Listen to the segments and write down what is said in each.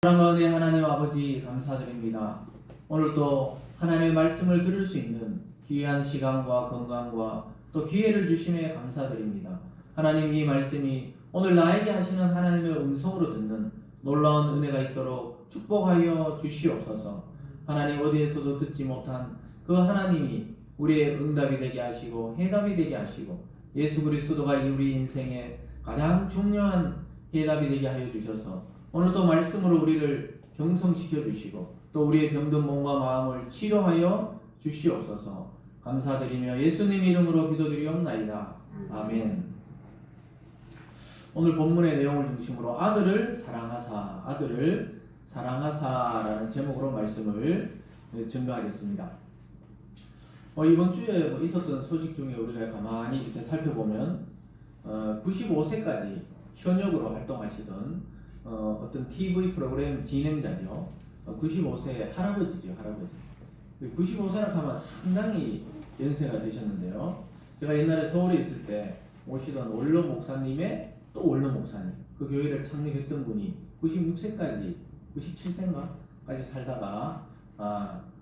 사랑하는 하나님 아버지 감사드립니다. 오늘도 하나님의 말씀을 들을 수 있는 귀한 시간과 건강과 또 기회를 주심에 감사드립니다. 하나님, 이 말씀이 오늘 나에게 하시는 하나님의 음성으로 듣는 놀라운 은혜가 있도록 축복하여 주시옵소서. 하나님, 어디에서도 듣지 못한 그 하나님이 우리의 응답이 되게 하시고 해답이 되게 하시고 예수 그리스도가 우리 인생의 가장 중요한 해답이 되게 하여 주셔서 오늘도 말씀으로 우리를 경성시켜 주시고 또 우리의 병든 몸과 마음을 치료하여 주시옵소서. 감사드리며 예수님 이름으로 기도드리옵나이다. 아멘. 오늘 본문의 내용을 중심으로 아들을 사랑하사라는 제목으로 말씀을 전가하겠습니다. 이번 주에 있었던 소식 중에 우리가 가만히 이렇게 살펴보면 95세까지 현역으로 활동하시던 어떤 TV 프로그램 진행자죠. 95세 할아버지죠, 할아버지. 95세라 하면 상당히 연세가 드셨는데요. 제가 옛날에 서울에 있을 때 오시던 원로 목사님의 또 원로 목사님, 그 교회를 창립했던 분이 96세까지, 97세인가까지 살다가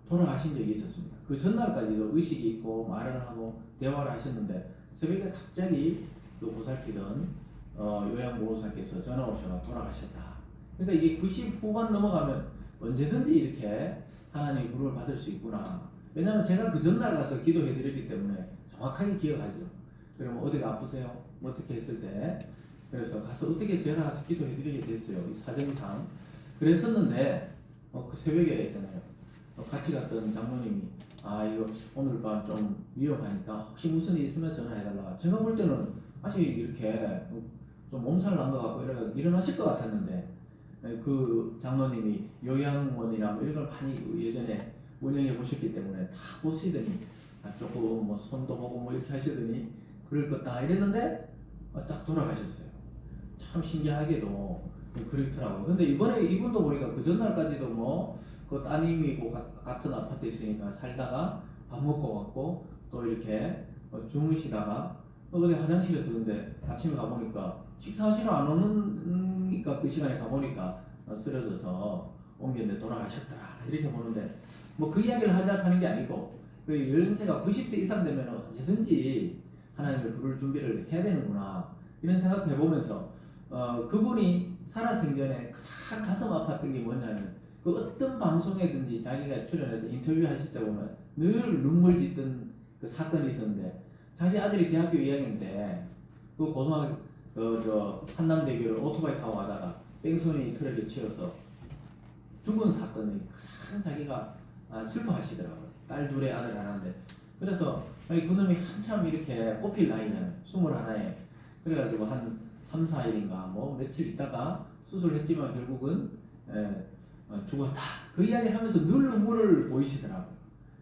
돌아가신 적이 있었습니다. 그 전날까지도 의식이 있고 말을 하고 대화를 하셨는데 새벽에 갑자기 그 보살피던 요양보호사께서 전화 오셔서 돌아가셨다. 그러니까 이게 90 후반 넘어가면 언제든지 이렇게 하나님의 부름을 받을 수 있구나. 왜냐하면 제가 그 전날 가서 기도해드렸기 때문에 정확하게 기억하죠. 그러면 어디가 아프세요? 뭐 어떻게 했을 때 그래서 가서 어떻게 제가 가서 기도해드리게 됐어요. 이 사정상 그랬었는데 그 새벽에 있잖아요. 같이 갔던 장모님이 이거 오늘 밤 좀 위험하니까 혹시 무슨 일 있으면 전화해달라. 제가 볼 때는 아직 이렇게 좀 몸살 난 것 같고 일어나실 것 같았는데 그 장로님이 요양원이나 뭐 이런 걸 많이 예전에 운영해 보셨기 때문에 다 보시더니 조금 뭐 손도 보고 뭐 이렇게 하시더니 그럴 거다 이랬는데 딱 돌아가셨어요. 참 신기하게도 그렇더라고요. 근데 이번에 이분도 보니까 그 전날까지도 뭐 그 따님이고 같은 아파트에 있으니까 살다가 밥 먹고 갔고 또 이렇게 주무시다가 어디 화장실에서 근데 아침에 가보니까 식사하시러 안 오니까 그 시간에 가보니까 쓰러져서 옮겼는데 돌아가셨더라 이렇게 보는데 뭐 그 이야기를 하자고 하는 게 아니고 그 연세가 90세 이상 되면 언제든지 하나님의 부를 준비를 해야 되는구나 이런 생각도 해보면서 그분이 살아생전에 가장 가슴 아팠던 게 뭐냐면 그 어떤 방송에든지 자기가 출연해서 인터뷰하실 때 보면 늘 눈물 짓던 그 사건이 있었는데 자기 아들이 대학교 2학년 때 그 고등학교 한남대교를 오토바이 타고 가다가 뺑소니 트럭에 치여서 죽은 사건이 가장 자기가 슬퍼하시더라고요. 딸 둘에 아들 하나인데 그래서 그놈이 한참 이렇게 꼽힐 나이잖아요. 21에 그래가지고 한 3, 4일인가 뭐 며칠 있다가 수술했지만 결국은 죽었다. 그 이야기를 하면서 늘 눈물을 보이시더라고요.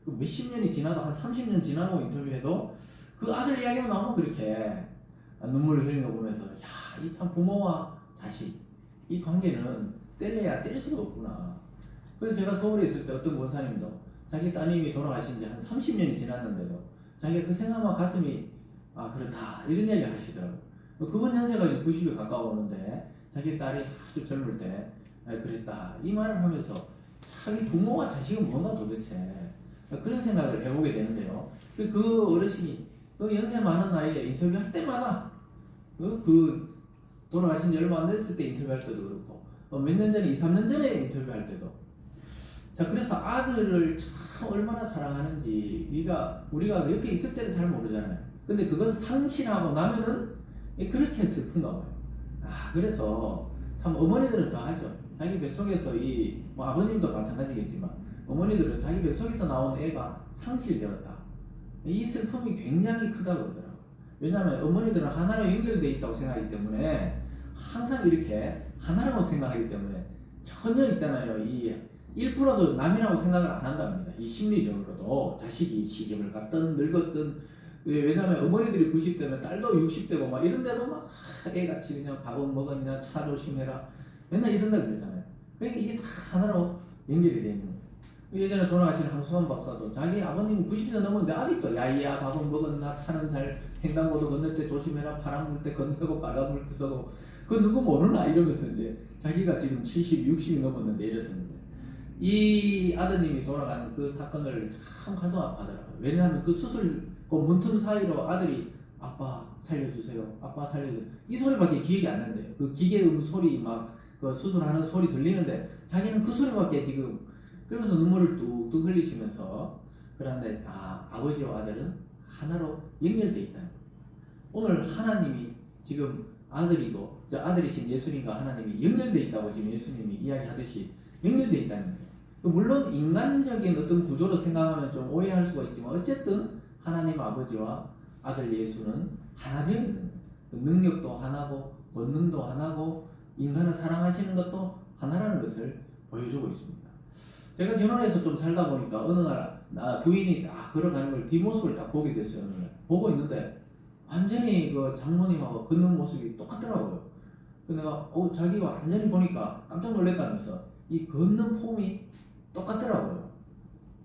몇십 년이 지나도 한 30년 지나고 인터뷰해도 그 아들 이야기가 나오면 그렇게 눈물을 흘리는 거 보면서 이 참 부모와 자식 이 관계는 뗄래야 뗄 수가 없구나. 그래서 제가 서울에 있을 때 어떤 권사님도 자기 따님이 돌아가신 지 한 30년이 지났는데도 자기가 그 생각만 가슴이 그렇다 이런 이야기를 하시더라고요. 그분 연세가 90에 가까워오는데 자기 딸이 아주 젊을 때 그랬다 이 말을 하면서 자기 부모와 자식은 뭔가 도대체 그런 생각을 해보게 되는데요. 그 어르신이 그 연세 많은 나이에 인터뷰할 때마다 그 돌아가신 지 얼마 안 됐을 때 인터뷰할 때도 그렇고 몇 년 전에 2, 3년 전에 인터뷰할 때도 자 그래서 아들을 참 얼마나 사랑하는지 우리가 옆에 있을 때는 잘 모르잖아요. 근데 그건 상실하고 나면은 그렇게 슬픈가 봐요. 그래서 참 어머니들은 더 하죠. 자기 뱃속에서 뭐 아버님도 마찬가지겠지만 어머니들은 자기 뱃속에서 나온 애가 상실되었다. 이 슬픔이 굉장히 크다고 그러더라고요. 왜냐하면 어머니들은 하나로 연결되어 있다고 생각하기 때문에 항상 이렇게 하나라고 생각하기 때문에 전혀 있잖아요. 이 1%도 남이라고 생각을 안 한답니다. 이 심리적으로도 자식이 시집을 갔든 늙었든 왜냐하면 어머니들이 90대면 딸도 60대고 막 이런데도 막 애같이 그냥 밥은 먹었냐 차 조심해라 맨날 이런다 그러잖아요. 그러니까 이게 다 하나로 연결이 되어 있는 거예요. 예전에 돌아가신 한수만 박사도 자기 아버님이 90세 넘었는데 아직도 야이야 밥은 먹었나 차는 잘 횡단보도 건널 때 조심해라 파란 불 때 건너고 빨간 불 때 서고 그 누구 모르나 이러면서 이제 자기가 지금 70, 60이 넘었는데 이랬었는데 이 아드님이 돌아간 그 사건을 참 가슴 아파하더라고요. 왜냐하면 그 수술 그 문틈 사이로 아들이 아빠 살려주세요, 아빠 살려주세요 이 소리밖에 기억이 안 난대요. 그 기계음 소리 막 그 수술하는 소리 들리는데 자기는 그 소리밖에 지금 그러면서 눈물을 뚝뚝 흘리시면서 그런데 아버지와 아들은 하나로 연결되어 있다는 거예요. 오늘 하나님이 지금 아들이고 저 아들이신 예수님과 하나님이 연결되어 있다고 지금 예수님이 이야기하듯이 연결되어 있다는 거예요. 물론 인간적인 어떤 구조로 생각하면 좀 오해할 수가 있지만 어쨌든 하나님 아버지와 아들 예수는 하나 되어 있는 거예요. 그 능력도 하나고 권능도 하나고 인간을 사랑하시는 것도 하나라는 것을 보여주고 있습니다. 제가 결혼해서 좀 살다 보니까 어느 날 부인이 딱 걸어가는 걸 뒷모습을 딱 보게 됐어요. 보고 있는데 완전히 그 장모님하고 걷는 모습이 똑같더라고요. 그래서 내가 자기 완전히 보니까 깜짝 놀랐다면서 이 걷는 폼이 똑같더라고요.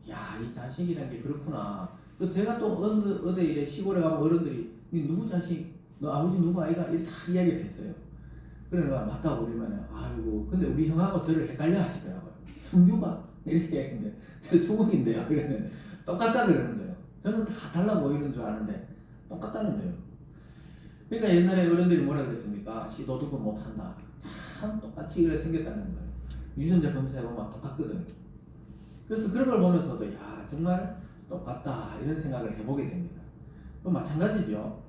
야, 이 자식이라는 게 그렇구나. 그 제가 또 어디 이래 시골에 가면 어른들이 누구 자식, 너 아버지 누구 아이가 이렇게 다 이야기를 했어요. 그래 내가 맞다고 그러면 아이고 근데 우리 형하고 저를 헷갈려 하시더라고요. 승규가 이렇게 얘기했는데 제 수국인데요. 그러면 똑같다 그러는 거예요. 저는 다 달라 보이는 줄 아는데 똑같다는 거예요. 그러니까 옛날에 어른들이 뭐라 그랬습니까? 시도두고 못한다. 참 똑같이 그래 생겼다는 거예요. 유전자 검사해보면 똑같거든. 그래서 그런 걸 보면서도 야 정말 똑같다 이런 생각을 해보게 됩니다. 그럼 마찬가지죠.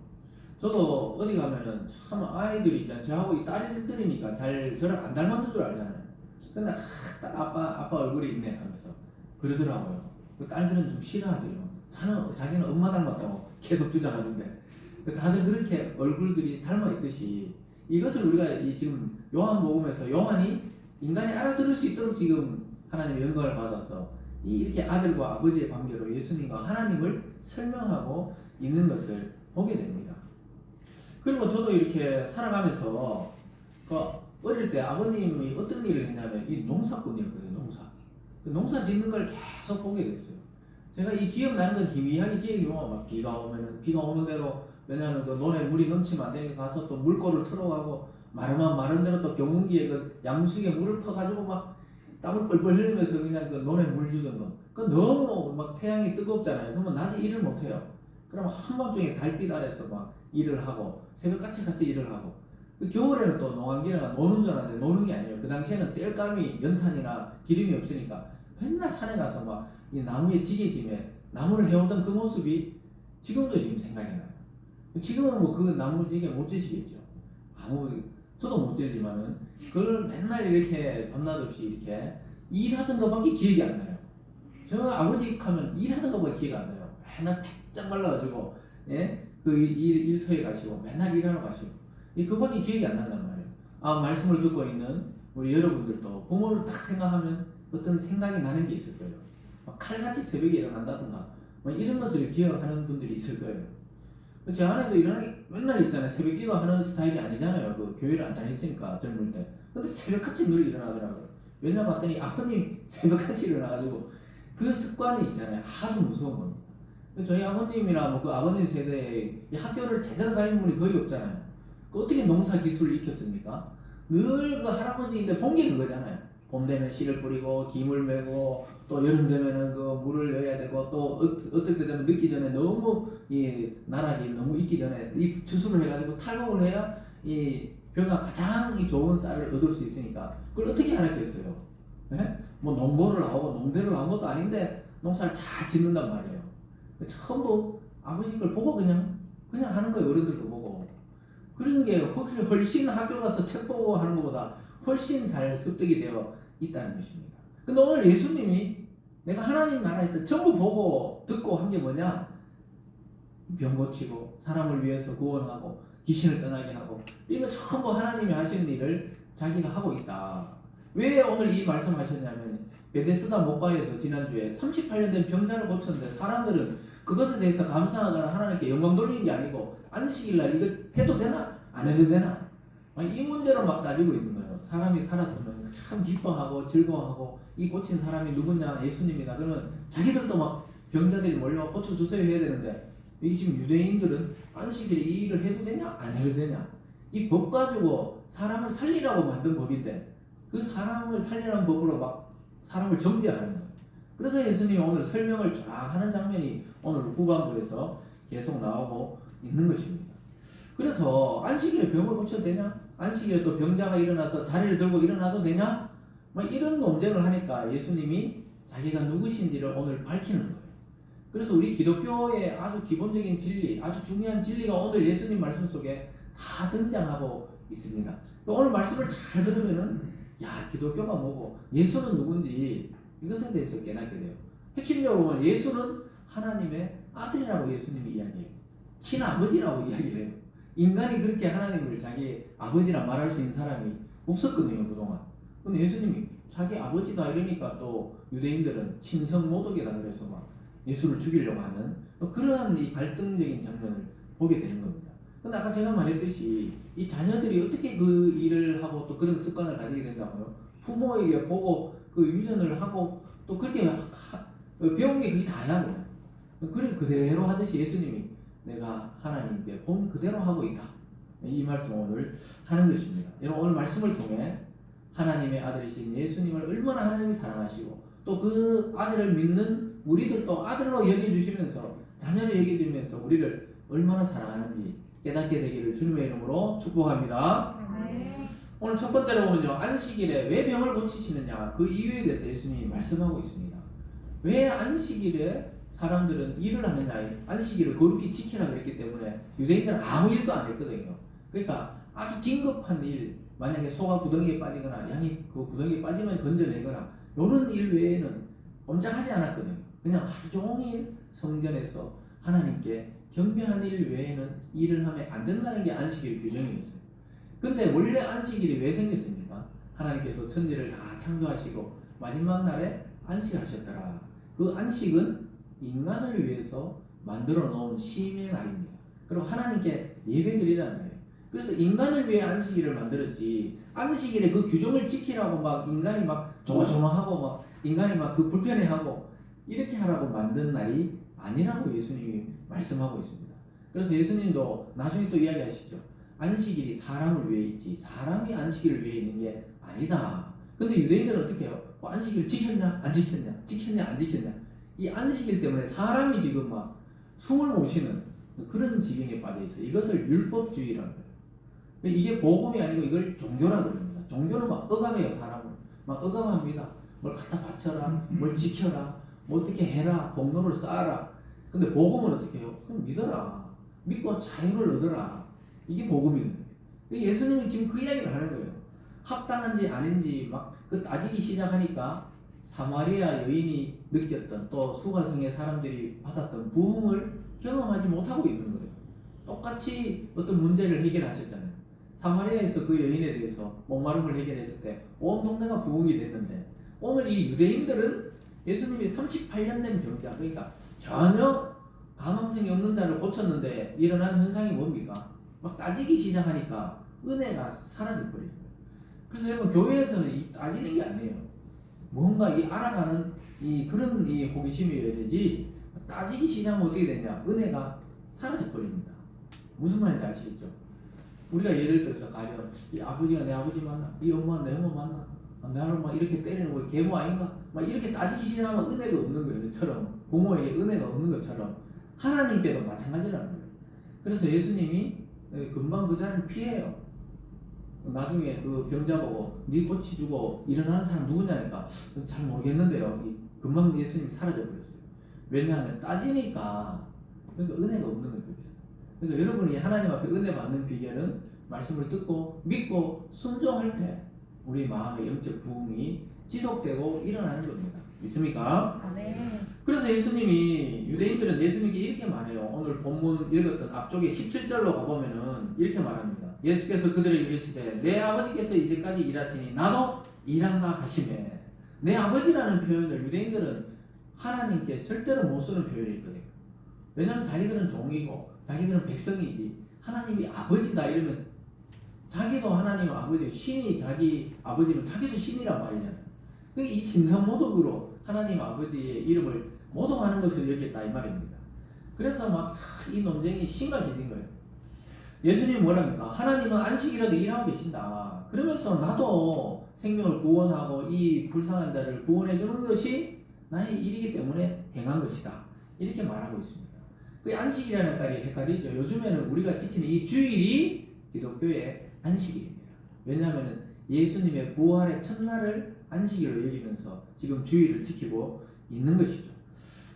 저도 어디 가면은 참 아이들이 있잖아요. 저하고 이 딸들이니까 잘 저랑 안 닮았는 줄 알잖아요. 근데 아빠 얼굴이 있네 하면서 그러더라고요. 그 딸들은 좀 싫어하대요. 자기는 엄마 닮았다고 계속 주장하던데 다들 그렇게 얼굴들이 닮아 있듯이 이것을 우리가 지금 요한복음에서 요한이 인간이 알아들을 수 있도록 지금 하나님의 영광을 받아서 이렇게 아들과 아버지의 관계로 예수님과 하나님을 설명하고 있는 것을 보게 됩니다. 그리고 저도 이렇게 살아가면서 어릴 때 아버님이 어떤 일을 했냐면 이 농사꾼이었거든요. 농사 짓는 걸 계속 보게 됐어요. 제가 이 기억나는 건 희미하게 기억이 막 비가 오는 대로 왜냐하면 그 논에 물이 넘치면 안 되니까 가서 또 물꼬를 틀어가고 마른 대로 또 경운기에 그 양수기에 물을 퍼가지고 막 땀을 뻘뻘 흘리면서 그냥 그 논에 물 주던 거. 그 너무 막 태양이 뜨겁잖아요. 그러면 낮에 일을 못 해요. 그럼 한밤중에 달빛 아래서 막 일을 하고 새벽같이 가서 일을 하고 그 겨울에는 또 농한기나 노는 줄 알았는데 노는 게 아니에요. 그 당시에는 땔감이 연탄이나 기름이 없으니까 맨날 산에 가서 막 이 나무에 지게짐에 나무를 해오던 그 모습이 지금도 지금 생각이 나요. 지금은 뭐 그 나무지게 못 지시겠죠. 저도 못 지지만은 그걸 맨날 이렇게 밤낮 없이 이렇게 일하던 것밖에 기억이 안 나요. 제가 아버지 하면 일하던 것밖에 기억이 안 나요. 맨날 팩짝 말라가지고 그 일터에 가시고 맨날 일하러 가시고 그밖에 기억이 안 난단 말이에요. 말씀을 듣고 있는 우리 여러분들도 부모를 딱 생각하면 어떤 생각이 나는 게 있을 거예요. 칼같이 새벽에 일어난다든가 이런 것을 기억하는 분들이 있을 거예요. 제 아내도 맨날 있잖아요. 새벽 기도하는 스타일이 아니잖아요. 그 교회를 안 다녔으니까 젊을 때. 근데 새벽같이 늘 일어나더라고요. 왜냐 봤더니 아버님 새벽같이 일어나가지고 그 습관이 있잖아요. 아주 무서운 겁니다. 저희 아버님이나 뭐 그 아버님 세대에 학교를 제대로 다닌 분이 거의 없잖아요. 그 어떻게 농사 기술을 익혔습니까? 늘 그 할아버지인데 본 게 그거잖아요. 봄 되면 씨를 뿌리고 김을 메고 또 여름 되면은 그 물을 넣어야 되고 또 어떨 때 되면 늦기 전에 너무 이 나락이 너무 익기 전에 이 추수를 해가지고 탈곡을 해야 이 벼가 가장 좋은 쌀을 얻을 수 있으니까 그걸 어떻게 알았겠어요? 네? 뭐 농고를 나오고 농대를 나온 것도 아닌데 농사를 잘 짓는단 말이에요. 처음부 아버지 걸 보고 그냥 하는 거예요. 어른들도 보고 그런 게 훨씬 학교 가서 책 보고 하는 것보다 훨씬 잘 습득이 되어 있다는 것입니다. 근데 오늘 예수님이 내가 하나님 나라에서 전부 보고 듣고 한 게 뭐냐? 병 고치고 사람을 위해서 구원하고 귀신을 떠나게 하고 이거 전부 하나님이 하시는 일을 자기가 하고 있다. 왜 오늘 이 말씀하셨냐면 베데스다 목가에서 지난주에 38년 된 병자를 고쳤는데 사람들은 그것에 대해서 감사하거나 하나님께 영광 돌리는 게 아니고 안식일날 이거 해도 되나? 안 해도 되나? 이 문제로 막 따지고 있는 거예요. 사람이 살았으면 참 기뻐하고 즐거워하고 이 고친 사람이 누구냐? 예수님이다. 그러면 자기들도 막 병자들이 몰려와 고쳐주세요 해야 되는데 이 지금 유대인들은 안식일에 이 일을 해도 되냐? 안 해도 되냐? 이 법 가지고 사람을 살리라고 만든 법인데 그 사람을 살리라는 법으로 막 사람을 정죄하는 거예요. 그래서 예수님이 오늘 설명을 쫙 하는 장면이 오늘 후반부에서 계속 나오고 있는 것입니다. 그래서 안식일에 병을 고쳐도 되냐? 안식일에 또 병자가 일어나서 자리를 들고 일어나도 되냐? 막 이런 논쟁을 하니까 예수님이 자기가 누구신지를 오늘 밝히는 거예요. 그래서 우리 기독교의 아주 기본적인 진리, 아주 중요한 진리가 오늘 예수님 말씀 속에 다 등장하고 있습니다. 오늘 말씀을 잘 들으면은 야, 기독교가 뭐고 예수는 누군지 이것에 대해서 깨닫게 돼요. 핵심적으로 보면 예수는 하나님의 아들이라고 예수님이 이야기해요. 친아버지라고 이야기를 해요. 인간이 그렇게 하나님을 자기 아버지라 말할 수 있는 사람이 없었거든요, 그동안. 근데 예수님이 자기 아버지다 이러니까 또 유대인들은 친성모독이다 그래서 막 예수를 죽이려고 하는 그러한 이 갈등적인 장면을 보게 되는 겁니다. 근데 아까 제가 말했듯이 이 자녀들이 어떻게 그 일을 하고 또 그런 습관을 가지게 된다고요? 부모에게 보고 그 유전을 하고 또 그렇게 배운 게 그게 다야 돼요. 그래 그대로 하듯이 예수님이 내가 하나님께 본 그대로 하고 있다. 이 말씀을 오늘 하는 것입니다. 여러분 오늘 말씀을 통해 하나님의 아들이신 예수님을 얼마나 하나님이 사랑하시고 또 그 아들을 믿는 우리들도 아들로 여겨주시면서 자녀로 여겨주면서 우리를 얼마나 사랑하는지 깨닫게 되기를 주님의 이름으로 축복합니다. 오늘 첫 번째로 보면요, 안식일에 왜 병을 고치시느냐 그 이유에 대해서 예수님이 말씀하고 있습니다. 왜 안식일에 사람들은 일을 하느냐, 안식일을 거룩히 지키라 그랬기 때문에 유대인들은 아무 일도 안 했거든요. 그러니까 아주 긴급한 일, 만약에 소가 구덩이에 빠지거나 양이 그 구덩이에 빠지면 건져내거나 이런 일 외에는 꼼짝하지 않았거든요. 그냥 하루 종일 성전에서 하나님께 경배하는 일 외에는 일을 하면 안 된다는 게 안식일 규정이었어요. 근데 원래 안식일이 왜 생겼습니까? 하나님께서 천지를 다 창조하시고 마지막 날에 안식하셨더라. 그 안식은 인간을 위해서 만들어 놓은 쉼의 날입니다. 그리고 하나님께 예배드리라는 거예요. 그래서 인간을 위해 안식일을 만들었지 안식일에 그 규정을 지키라고 막 인간이 막 조마조마하고 막 인간이 막 그 불편해하고 이렇게 하라고 만든 날이 아니라고 예수님이 말씀하고 있습니다. 그래서 예수님도 나중에 또 이야기하시죠. 안식일이 사람을 위해 있지 사람이 안식일을 위해 있는 게 아니다. 근데 유대인들은 어떻게 해요? 안식일을 지켰냐 안 지켰냐 지켰냐 안 지켰냐 이 안식일 때문에 사람이 지금 막 숨을 못 쉬는 그런 지경에 빠져 있어요. 이것을 율법주의라는 거예요. 이게 복음이 아니고 이걸 종교라고 그럽니다. 종교는 막 억압해요. 사람을 막 억압합니다. 뭘 갖다 바쳐라, 뭘 지켜라, 뭐 어떻게 해라, 공로를 쌓아라. 근데 복음은 어떻게 해요? 그냥 믿어라, 믿고 자유를 얻어라. 이게 복음이에요. 예수님이 지금 그 이야기를 하는 거예요. 합당한지 아닌지 막 그 따지기 시작하니까 사마리아 여인이 느꼈던 또 수가성의 사람들이 받았던 부흥을 경험하지 못하고 있는 거예요. 똑같이 어떤 문제를 해결하셨잖아요. 사마리아에서 그 여인에 대해서 목마름을 해결했을 때 온 동네가 부흥이 됐는데 오늘 이 유대인들은 예수님이 38년 된 병자, 그러니까 전혀 가망성이 없는 자를 고쳤는데 일어난 현상이 뭡니까? 막 따지기 시작하니까 은혜가 사라져버려요. 그래서 여러분 교회에서는 이 따지는 게 아니에요. 뭔가 이 알아가는 이 그런 이 호기심이어야 되지 따지기 시작하면 어떻게 되냐? 은혜가 사라져버립니다. 무슨 말인지 아시겠죠? 우리가 예를 들어서 가령 이 아버지가 내 아버지 맞나? 이 엄마가 내 엄마 맞나? 나를 막 이렇게 때리는 거 계모 아닌가? 막 이렇게 따지기 시작하면 은혜가 없는 거예요. 처럼 부모에게 은혜가 없는 것처럼 하나님께도 마찬가지라는 거예요. 그래서 예수님이 금방 그 자리를 피해요. 나중에 그 병자 보고 네 고치주고 일어나는 사람 누구냐니까 잘 모르겠는데요. 금방 예수님이 사라져 버렸어요. 왜냐하면 따지니까 그러니까 은혜가 없는 거예요. 그러니까 여러분이 하나님 앞에 은혜 받는 비결은 말씀을 듣고 믿고 순종할 때 우리 마음의 영적 부흥이 지속되고 일어나는 겁니다. 믿습니까? 아멘. 그래서 예수님이 유대인들은 예수님께 이렇게 말해요. 오늘 본문 읽었던 앞쪽에 17절로 가보면은 이렇게 말합니다. 예수께서 그들에게 이르시되 내 아버지께서 이제까지 일하시니 나도 일한다 하시매. 내 아버지라는 표현을 유대인들은 하나님께 절대로 못 쓰는 표현이거든요. 왜냐하면 자기들은 종이고 자기들은 백성이지 하나님이 아버지다 이러면 자기도 하나님 아버지 신이 자기 아버지면 자기도 신이란 말이잖아요. 그러니까 이 신성모독으로 하나님 아버지의 이름을 모독하는 것을 여겼다 이 말입니다. 그래서 막 이 논쟁이 심각해진 거예요. 예수님은 뭐랍니까? 하나님은 안식이라도 일하고 계신다. 그러면서 나도 생명을 구원하고 이 불쌍한 자를 구원해 주는 것이 나의 일이기 때문에 행한 것이다. 이렇게 말하고 있습니다. 그 안식이라는 말이 헷갈리죠. 요즘에는 우리가 지키는 이 주일이 기독교의 안식일입니다. 왜냐하면 예수님의 부활의 첫날을 안식일로 여기면서 지금 주일을 지키고 있는 것이죠.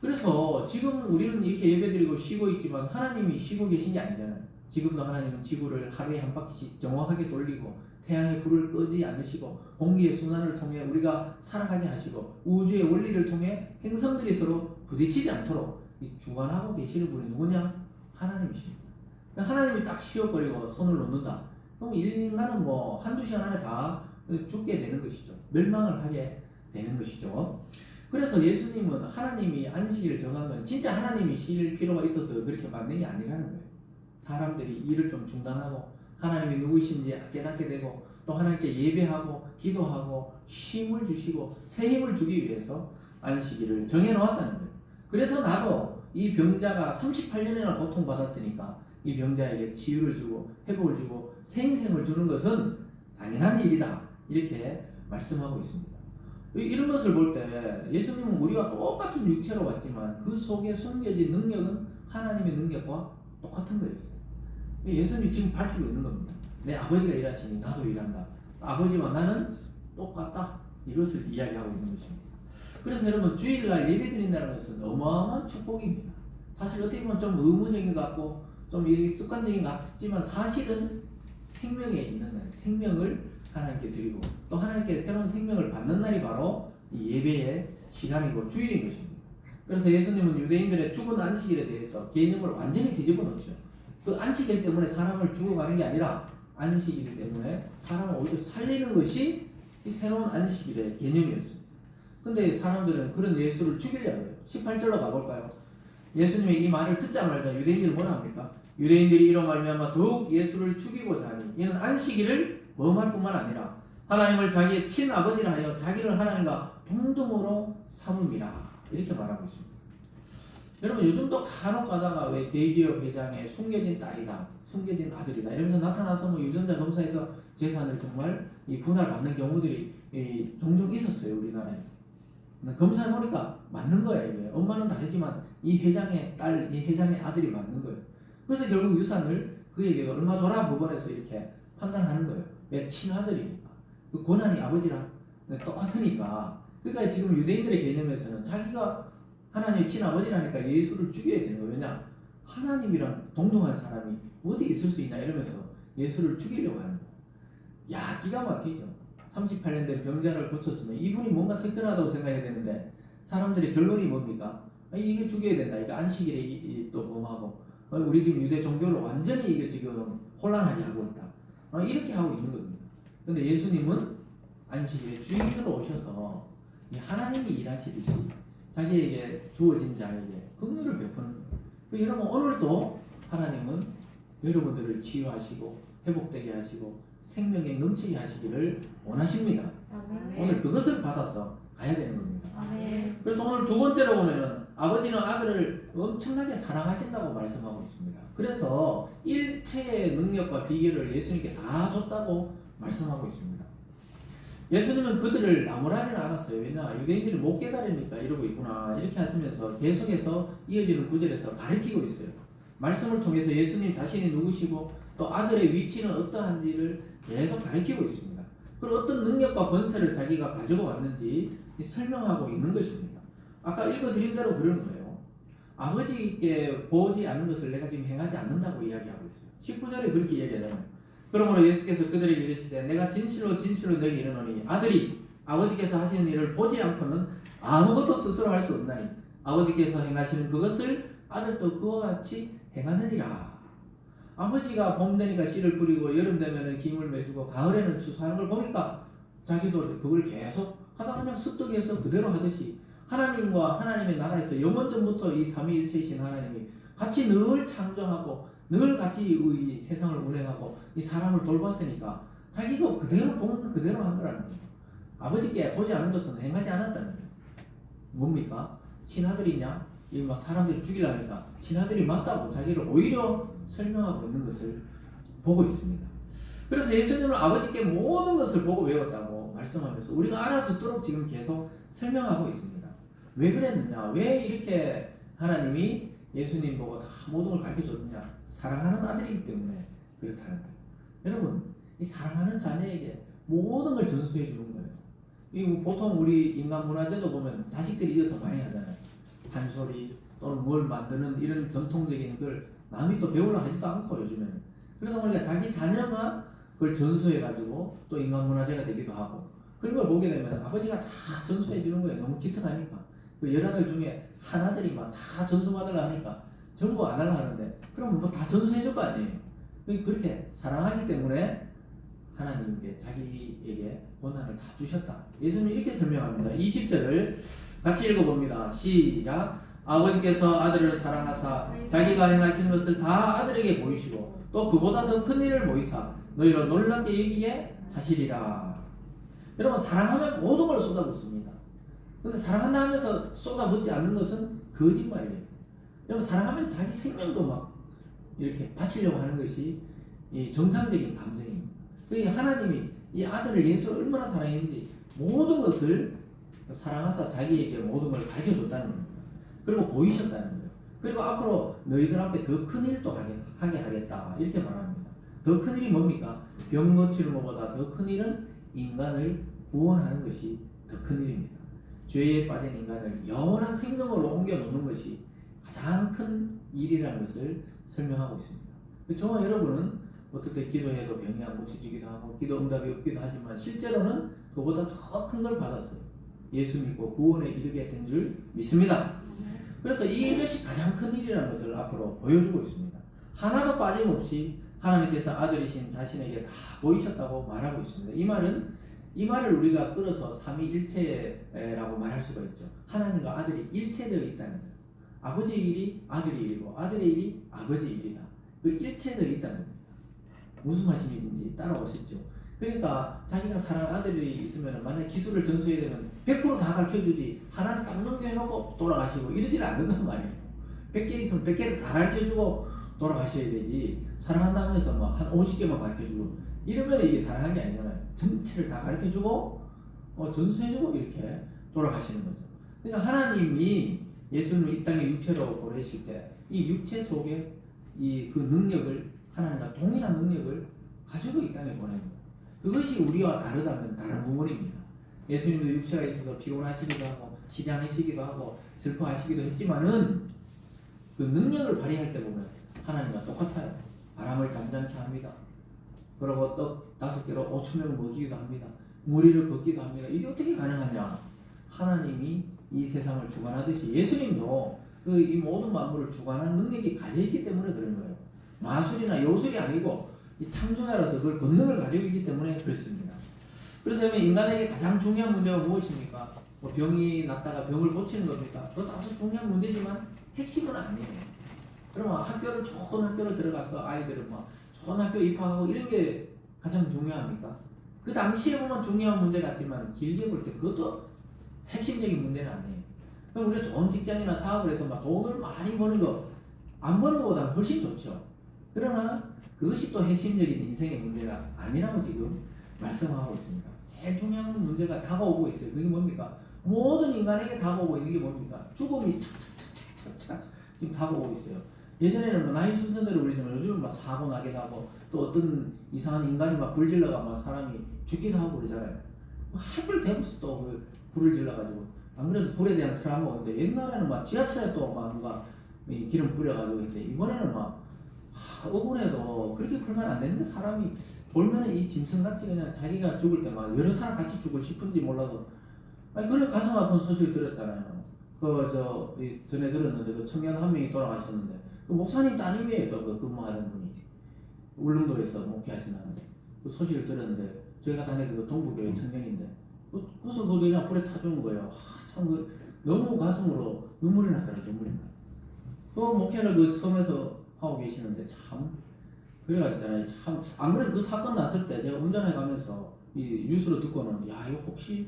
그래서 지금 우리는 이렇게 예배드리고 쉬고 있지만 하나님이 쉬고 계신 게 아니잖아요. 지금도 하나님은 지구를 하루에 한 바퀴씩 정확하게 돌리고 태양의 불을 끄지 않으시고 공기의 순환을 통해 우리가 살아가게 하시고 우주의 원리를 통해 행성들이 서로 부딪히지 않도록 주관하고 계시는 분이 누구냐? 하나님이십니다. 하나님이 딱 쉬어버리고 손을 놓는다. 그럼 인간은 뭐 한두 시간 안에 다 죽게 되는 것이죠. 멸망을 하게 되는 것이죠. 그래서 예수님은 하나님이 안식일을 정한 건 진짜 하나님이 쉴 필요가 있어서 그렇게 만든 게 아니라는 거예요. 사람들이 일을 좀 중단하고 하나님이 누구신지 깨닫게 되고 또 하나님께 예배하고 기도하고 쉼을 주시고 새 힘을 주기 위해서 안식일을 정해놓았다는 거예요. 그래서 나도 이 병자가 38년이나 고통받았으니까 이 병자에게 치유를 주고 회복을 주고 새 인생을 주는 것은 당연한 일이다. 이렇게 말씀하고 있습니다. 이런 것을 볼 때 예수님은 우리와 똑같은 육체로 왔지만 그 속에 숨겨진 능력은 하나님의 능력과 똑같은 거였어요. 예수님이 지금 밝히고 있는 겁니다. 내 아버지가 일하시니 나도 일한다. 아버지와 나는 똑같다. 이것을 이야기하고 있는 것입니다. 그래서 여러분 주일날 예배 드린다는 것은 어마어마한 축복입니다. 사실 어떻게 보면 좀 의무적인 것 같고 좀 습관적인 것 같지만 사실은 생명에 있는 날, 생명을 하나님께 드리고 또 하나님께 새로운 생명을 받는 날이 바로 이 예배의 시간이고 주일인 것입니다. 그래서 예수님은 유대인들의 죽은 안식일에 대해서 개념을 완전히 뒤집어 놓죠. 그 안식일 때문에 사람을 죽어가는 게 아니라 안식일 때문에 사람을 오히려 살리는 것이 이 새로운 안식일의 개념이었습니다. 근데 사람들은 그런 예수를 죽이려고 해요. 18절로 가볼까요? 예수님의 이 말을 듣자마자 유대인들은 뭐라 합니까? 유대인들이 이로 말미암아 더욱 예수를 죽이고자 하니 이는 안식일을 범할 뿐만 아니라 하나님을 자기의 친아버지라 하여 자기를 하나님과 동등으로 삼음이라 이렇게 말하고 있습니다. 여러분 요즘도 간혹 가다가 왜 대기업 회장의 숨겨진 딸이다, 숨겨진 아들이다 이러면서 나타나서 뭐 유전자 검사에서 재산을 정말 이 분할받는 경우들이 종종 있었어요 우리나라에. 검사해보니까 맞는 거예요. 이게. 엄마는 다르지만 이 회장의 딸, 이 회장의 아들이 맞는 거예요. 그래서 결국 유산을 그에게 얼마 줘라 법원에서 이렇게 판단하는 거예요. 왜? 친아들이니까. 그 권한이 아버지랑 똑같으니까. 그러니까 지금 유대인들의 개념에서는 자기가 하나님의 친아버지라니까 예수를 죽여야 되는 거예요. 왜냐? 하나님이랑 동등한 사람이 어디 있을 수 있냐 이러면서 예수를 죽이려고 하는 거예요. 야, 기가 막히죠. 38년 된 병자를 고쳤으면 이분이 뭔가 특별하다고 생각해야 되는데 사람들의 결론이 뭡니까? 이게 죽여야 된다. 이거 안식일에 또 범하고 우리 지금 유대 종교를 완전히 이게 지금 혼란하게 하고 있다. 이렇게 하고 있는 겁니다. 근데 예수님은 안식일에 주일로 오셔서 하나님이 일하시듯이 자기에게 주어진 자에게 긍휼을 베푸는 거예요. 여러분 오늘도 하나님은 여러분들을 치유하시고 회복되게 하시고 생명에 넘치게 하시기를 원하십니다. 아멘. 오늘 그것을 받아서 가야 되는 겁니다. 아멘. 그래서 오늘 두 번째로 보면은 아버지는 아들을 엄청나게 사랑하신다고 말씀하고 있습니다. 그래서 일체의 능력과 비결을 예수님께 다 줬다고 말씀하고 있습니다. 예수님은 그들을 나무라지는 않았어요. 왜냐? 유대인들이 못 깨달으니까 이러고 있구나. 이렇게 하시면서 계속해서 이어지는 구절에서 가르치고 있어요. 말씀을 통해서 예수님 자신이 누구시고 또 아들의 위치는 어떠한지를 계속 가르치고 있습니다. 그리고 어떤 능력과 권세를 자기가 가지고 왔는지 설명하고 있는 것입니다. 아까 읽어드린 대로 그러는 거예요. 아버지께 보지 않는 것을 내가 지금 행하지 않는다고 이야기하고 있어요. 19절에 그렇게 이야기하잖아요. 그러므로 예수께서 그들에게 이르시되 내가 진실로 진실로 너희에게 이르노니 아들이 아버지께서 하시는 일을 보지 않고는 아무것도 스스로 할 수 없나니 아버지께서 행하시는 그것을 아들도 그와 같이 행하느니라. 아버지가 봄 되니까 씨를 뿌리고 여름 되면은 김을 매주고 가을에는 추수하는 걸 보니까 자기도 그걸 계속 하다 그냥 습득해서 그대로 하듯이 하나님과 하나님의 나라에서 영원전부터 이 삼위일체이신 하나님이 같이 늘 창조하고 늘 같이 이 세상을 운행하고 이 사람을 돌봤으니까 자기도 그대로 본 그대로 한 거라는 거예요. 아버지께 보지 않은 것은 행하지 않았다는 거예요. 뭡니까? 친아들이냐? 이 막 사람들이 죽이려니까 친아들이 맞다고 자기를 오히려 설명하고 있는 것을 보고 있습니다. 그래서 예수님은 아버지께 모든 것을 보고 외웠다고 말씀하면서 우리가 알아듣도록 지금 계속 설명하고 있습니다. 왜 그랬느냐? 왜 이렇게 하나님이 예수님 보고 다 모든 걸 가르쳐줬느냐? 사랑하는 아들이기 때문에 그렇다는 거예요. 여러분, 이 사랑하는 자녀에게 모든 걸 전수해 주는 거예요. 이 보통 우리 인간 문화재도 보면 자식들이 이어서 많이 하잖아요. 판소리 또는 뭘 만드는 이런 전통적인 걸 남이 또 배우려 하지도 않고 요즘에는. 그러다 보니까 자기 자녀가 그걸 전수해가지고 또 인간 문화재가 되기도 하고 그런 걸 보게 되면 아버지가 다 전수해 주는 거예요. 너무 기특하니까. 그 열아들 중에 하나들이 막 다 전수받으려 하니까 전부 안 하려 하는데 그럼 뭐 다 전수해 줄 거 아니에요. 그렇게 사랑하기 때문에 하나님께 자기에게 권한을 다 주셨다. 예수님이 이렇게 설명합니다. 20절을 같이 읽어봅니다. 시작. 아버지께서 아들을 사랑하사 자기가 행하시는 것을 다 아들에게 보이시고 또 그보다 더 큰 일을 보이사 너희로 놀랍게 여기게 하시리라. 여러분, 사랑하면 모든 걸 쏟아붓습니다. 근데 사랑한다 하면서 쏟아붓지 않는 것은 거짓말이에요. 여러분, 사랑하면 자기 생명도 막 이렇게 바치려고 하는 것이 이 정상적인 감정입니다. 그러니까 하나님이 이 아들을 예수를 얼마나 사랑했는지 모든 것을 사랑하사 자기에게 모든 걸 가르쳐 줬다는 겁니다. 그리고 보이셨다는 거예요. 그리고 앞으로 너희들 앞에 더 큰 일도 하게 하겠다 이렇게 말합니다. 더 큰 일이 뭡니까? 병 고치는 것보다 더 큰 일은 인간을 구원하는 것이 더 큰 일입니다. 죄에 빠진 인간을 영원한 생명으로 옮겨 놓는 것이 가장 큰 일이라는 것을 설명하고 있습니다. 저와 여러분은 어떨 때 기도해도 병이 안 고쳐지기도 하고 기도 응답이 없기도 하지만 실제로는 그보다 더 큰 걸 받았어요. 예수 믿고 구원에 이르게 된 줄 믿습니다. 그래서 이것이 가장 큰 일이라는 것을 앞으로 보여주고 있습니다. 하나도 빠짐없이 하나님께서 아들이신 자신에게 다 보이셨다고 말하고 있습니다. 이 말을 우리가 끌어서 삼위일체라고 말할 수가 있죠. 하나님과 아들이 일체되어 있다는 거예요. 아버지의 일이 아들의 일이고 아들의 일이 아버지의 일이다. 그 일체되어 있다는 겁니다. 무슨 말씀인지 따라오시죠. 그러니까 자기가 사랑하는 아들이 있으면 만약 기술을 전수해야 되면 100%다 가르쳐주지 하나는 딱 넘겨놓고 돌아가시고 이러지는 않는단 말이에요. 100개 있으면 100개를 다 가르쳐주고 돌아가셔야 되지 사랑한다 하면서 뭐 한 50개만 가르쳐주고 이러면 이게 사랑하는 게 아니잖아요. 전체를 다 가르쳐주고 전수해주고 이렇게 돌아가시는 거죠. 그러니까 하나님이 예수님을 이 땅에 육체로 보내실 때 이 육체 속에 이 그 능력을 하나님과 동일한 능력을 가지고 이 땅에 보내는 거예요. 그것이 우리와 다르다면 다른 부분입니다. 예수님도 육체가 있어서 피곤하시기도 하고 시장하시기도 하고 슬퍼하시기도 했지만은 그 능력을 발휘할 때 보면 하나님과 똑같아요. 바람을 잠잠케 합니다. 그리고 떡 5개로 5,000명을 먹이기도 합니다. 무리를 걷기도 합니다. 이게 어떻게 가능하냐? 하나님이 이 세상을 주관하듯이 예수님도 이 모든 만물을 주관하는 능력이 가져있기 때문에 그런 거예요. 마술이나 요술이 아니고 이 창조자라서 그걸 권능을 가지고 있기 때문에 그렇습니다. 그래서 인간에게 가장 중요한 문제가 무엇입니까? 뭐 병이 났다가 병을 고치는 겁니까? 그것도 아주 중요한 문제지만 핵심은 아니에요. 그러면 학교를 좋은 학교로 들어가서 아이들을 막 좋은 학교 입학하고 이런 게 가장 중요합니까? 그 당시에 보면 중요한 문제 같지만 길게 볼 때 그것도 핵심적인 문제는 아니에요. 그럼 우리가 좋은 직장이나 사업을 해서 막 돈을 많이 버는 거 안 버는 것보다 훨씬 좋죠. 그러나 그것이 또 핵심적인 인생의 문제가 아니라고 지금 말씀하고 있습니다. 제일 중요한 문제가 다가오고 있어요. 그게 뭡니까? 모든 인간에게 다가오고 있는 게 뭡니까? 죽음이 착착착착착 지금 다가오고 있어요. 예전에는 뭐 나이 순서대로 그러지만 요즘은 막 사고 나기도 하고 또 어떤 이상한 인간이 막 불 질러가 막 사람이 죽기도 하고 그러잖아요. 할걸 대없이 또 그 불을 질러가지고 안 그래도 불에 대한 트라우마가 있는데 옛날에는 막 지하철에 또 막 누가 기름 뿌려가지고 했는데 이번에는 막 억울해도 그렇게 풀면 안 되는데 사람이 돌면은 이 짐승같이 그냥 자기가 죽을 때 막 여러 사람 같이 죽고 싶은지 몰라도 그래 가슴 아픈 소식을 들었잖아요. 전에 들었는데 그 청년 한 명이 돌아가셨는데 그 목사님 따님이에요. 또 그 근무하는 분이 울릉도에서 목회하신다는데 그 소식을 들었는데 저희가 다니는 그 동부교회 청년인데 그래서 그 그냥 불에 타 죽은 거예요. 참 너무 가슴으로 눈물이 나더라고요. 눈물이 나. 그 목회를 그 섬에서 하고 계시는데 참 그래가지고 참 안 그래도 그 사건 났을 때 제가 운전해 가면서 이 뉴스로 듣고는 야 이거 혹시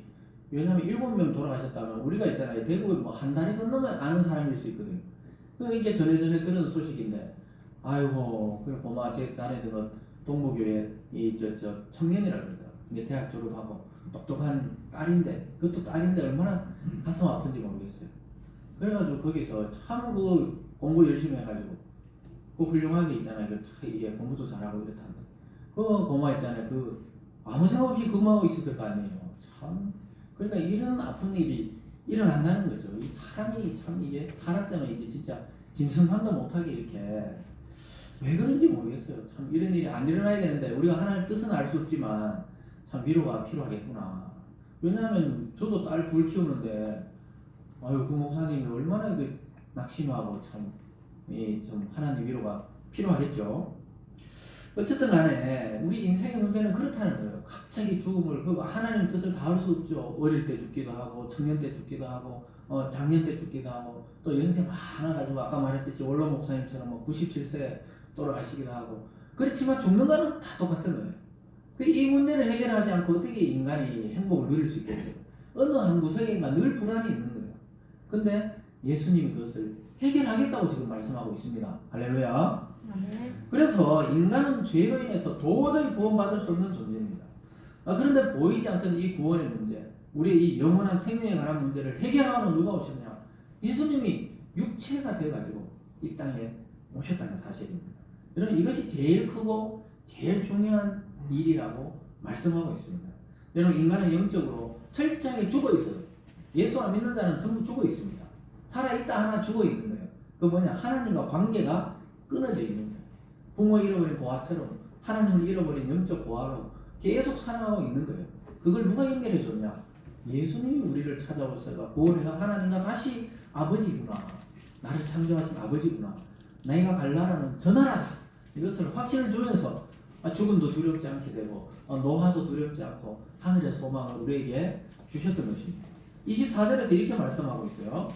왜냐면 7명 돌아가셨다면 우리가 있잖아요. 대구에 뭐 한 다리 건너면 아는 사람일 수 있거든요. 이게 전에 들은 소식인데 아이고 그래 고마 제 자네들은 동부교회 저 청년이라 그러더라고요. 근데 대학 졸업하고 똑똑한 딸인데, 그것도 딸인데 얼마나 가슴 아픈지 모르겠어요. 그래가지고 거기서 참 그 공부 열심히 해가지고 그 훌륭하게 있잖아요. 이게 공부도 잘하고 이렇다는데 그 고마 있잖아요. 그 아무 생각 없이 근무하고 있었을 거 아니에요. 참 그러니까 이런 아픈 일이 일어난다는 거죠. 이 사람이 참 이게 타락되면 이게 진짜 짐승만도 못하게 이렇게 왜 그런지 모르겠어요. 참 이런 일이 안 일어나야 되는데 우리가 하나님 뜻은 알 수 없지만 참 위로가 필요하겠구나. 왜냐하면 저도 딸 둘 키우는데 아유 그 목사님이 얼마나 그 낙심하고 참 하나님 위로가 필요하겠죠. 어쨌든 간에 우리 인생의 문제는 그렇다는 거예요. 갑자기 죽음을 그 하나님 뜻을 다 할 수 없죠. 어릴 때 죽기도 하고 청년 때 죽기도 하고 장년 때 죽기도 하고 또 연세 많아가지고 아까 말했듯이 원로 목사님처럼 뭐 97세 돌아가시기도 하고 그렇지만 죽는 거는 다 똑같은 거예요. 이 문제를 해결하지 않고 어떻게 인간이 행복을 누릴 수 있겠어요? 어느 한 구석에인가 늘 불안이 있는 거예요. 근데 예수님이 그것을 해결하겠다고 지금 말씀하고 있습니다. 할렐루야. 그래서 인간은 죄로 인해서 도저히 구원받을 수 없는 존재입니다. 그런데 보이지 않던 이 구원의 문제, 우리의 이 영원한 생명에 관한 문제를 해결하러 누가 오셨냐? 예수님이 육체가 되어가지고 이 땅에 오셨다는 사실입니다. 여러분 이것이 제일 크고 제일 중요한 일이라고 말씀하고 있습니다. 여러분 인간은 영적으로 철저하게 죽어 있어요. 예수 안 믿는 자는 전부 죽어 있습니다. 살아있다 하나 죽어 있는 거예요. 그 뭐냐? 하나님과 관계가 끊어져 있는 거예요. 부모 잃어버린 고아처럼 하나님을 잃어버린 영적 고아로 계속 살아가고 있는 거예요. 그걸 누가 연결해 줬냐? 예수님이 우리를 찾아오셔서 구원해서 하나님과 다시 아버지구나. 나를 창조하신 아버지구나. 내가 갈 나라는 저 나라다. 이것을 확신을 주면서 죽음도 두렵지 않게 되고 노화도 두렵지 않고 하늘의 소망을 우리에게 주셨던 것입니다. 24절에서 이렇게 말씀하고 있어요.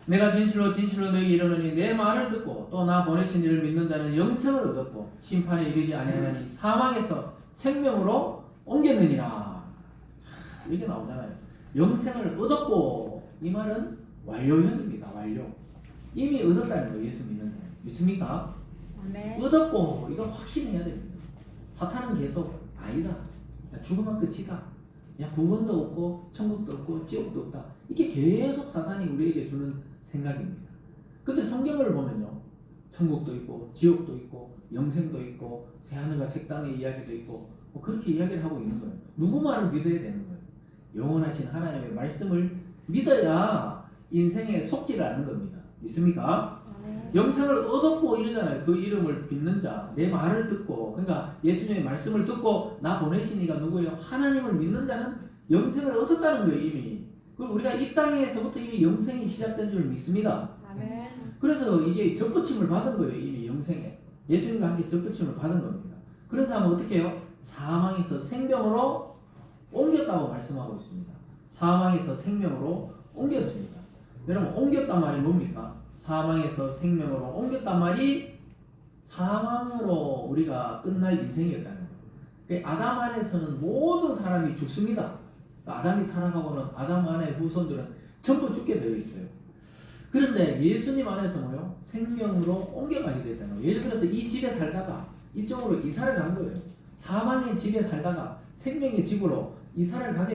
내가 진실로 진실로 너희에게 이르노니 내 말을 듣고 또 나 보내신 이를 믿는 자는 영생을 얻었고 심판에 이르지 아니하나니 사망에서 생명으로 옮겼느니라. 이렇게 나오잖아요. 영생을 얻었고 이 말은 완료형입니다. 완료. 이미 얻었다는 거예요. 예수 믿는 사람. 믿습니까? 네. 얻었고 이거 확신해야 됩니다. 사탄은 계속 아니다. 죽으면 끝이다. 야 구원도 없고 천국도 없고 지옥도 없다. 이게 계속 사탄이 우리에게 주는 생각입니다. 근데 성경을 보면요. 천국도 있고 지옥도 있고 영생도 있고 새하늘과 새 땅의 이야기도 있고 그렇게 이야기를 하고 있는 거예요. 누구 말을 믿어야 되는 거예요? 영원하신 하나님의 말씀을 믿어야 인생에 속지를 않는 겁니다. 믿습니까? 영생을 얻었고 이러잖아요. 그 이름을 믿는 자, 내 말을 듣고, 그러니까 예수님의 말씀을 듣고 나 보내신 이가 누구예요? 하나님을 믿는 자는 영생을 얻었다는 거예요. 이미. 그리고 우리가 이 땅에서부터 이미 영생이 시작된 줄 믿습니다. 아멘. 그래서 이게 접붙임을 받은 거예요. 이미 영생에. 예수님과 함께 접붙임을 받은 겁니다. 그런 사람은 어떻게 해요? 사망에서 생명으로 옮겼다고 말씀하고 있습니다. 사망에서 생명으로 옮겼습니다. 여러분 옮겼단 말이 뭡니까? 사망에서 생명으로 옮겼단 말이 사망으로 우리가 끝날 인생이었다는 거예요. 아담 안에서는 모든 사람이 죽습니다. 아담이 타락하고는 아담 안의 후손들은 전부 죽게 되어 있어요. 그런데 예수님 안에서 뭐요? 생명으로 옮겨가게 됐다는 거예요. 예를 들어서 이 집에 살다가 이쪽으로 이사를 간 거예요. 사망의 집에 살다가 생명의 집으로 이사를 가게